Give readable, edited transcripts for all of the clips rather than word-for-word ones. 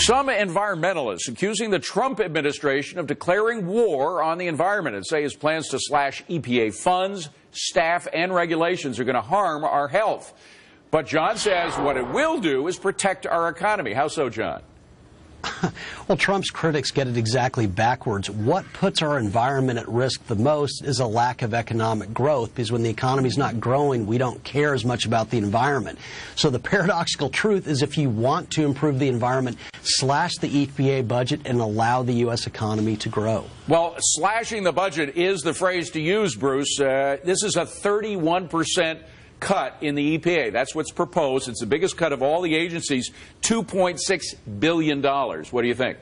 Some environmentalists accusing the Trump administration of declaring war on the environment and say his plans to slash EPA funds, staff, and regulations are going to harm our health. But John says what it will do is protect our economy. How so, John? Well, Trump's critics get it exactly backwards. What puts our environment at risk the most is a lack of economic growth, because when the economy's not growing, we don't care as much about the environment. So the paradoxical truth is, if you want to improve the environment, slash the EPA budget and allow the U.S. economy to grow. Well, slashing the budget is the phrase to use, Bruce. This is a 31% cut in the EPA. That's what's proposed. It's the biggest cut of all the agencies, $2.6 billion. What do you think?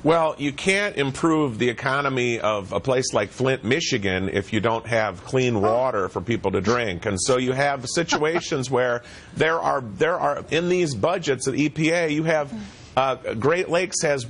Well, you can't improve the economy of a place like Flint, Michigan, if you don't have clean water for people to drink. And so you have situations where there are in these budgets at EPA, you have Great Lakes has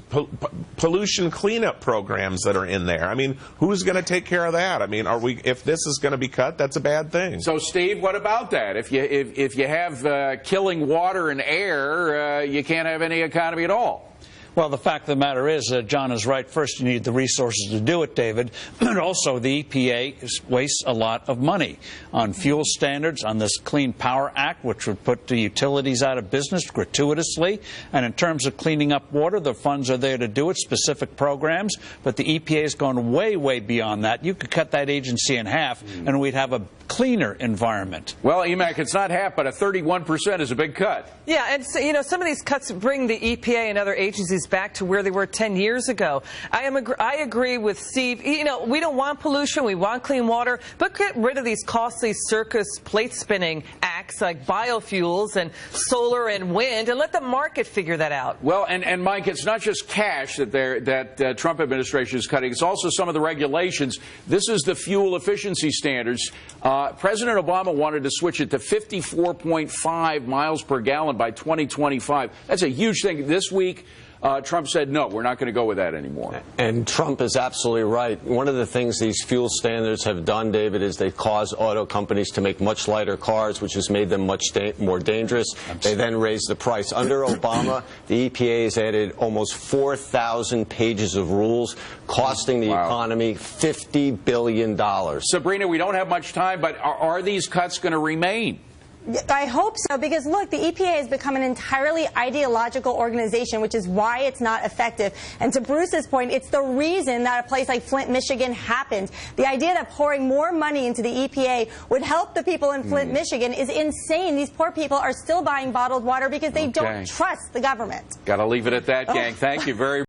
pollution cleanup programs that are in there. I mean, who's going to take care of that? I mean, if this is going to be cut, that's a bad thing. So, Steve, what about that? If you have killing water and air, you can't have any economy at all. Well, the fact of the matter is, John is right. First, you need the resources to do it, David. But also, the EPA wastes a lot of money on fuel standards, on this Clean Power Act, which would put the utilities out of business gratuitously. And in terms of cleaning up water, the funds are there to do it, specific programs. But the EPA has gone way, way beyond that. You could cut that agency in half, and we'd have a cleaner environment. Well, EMAC, it's not half, but a 31% is a big cut. Yeah, and so, some of these cuts bring the EPA and other agencies back to where they were 10 years ago. I agree with Steve. We don't want pollution. We want clean water. But get rid of these costly circus plate spinning acts like biofuels and solar and wind, and let the market figure that out. Well, and Mike, it's not just cash that Trump administration is cutting. It's also some of the regulations. This is the fuel efficiency standards. President Obama wanted to switch it to 54.5 miles per gallon by 2025. That's a huge thing. This week, Trump said, no, we're not going to go with that anymore. And Trump is absolutely right. One of the things these fuel standards have done, David, is they've caused auto companies to make much lighter cars, which has made them much more dangerous. They then raised the price. Under Obama, the EPA has added almost 4,000 pages of rules, costing the economy $50 billion. Sabrina, we don't have much time, but are these cuts going to remain? I hope so, because, look, the EPA has become an entirely ideological organization, which is why it's not effective. And to Bruce's point, it's the reason that a place like Flint, Michigan happened. The idea that pouring more money into the EPA would help the people in Flint, Michigan is insane. These poor people are still buying bottled water because they don't trust the government. Got to leave it at that, gang. Thank you very much.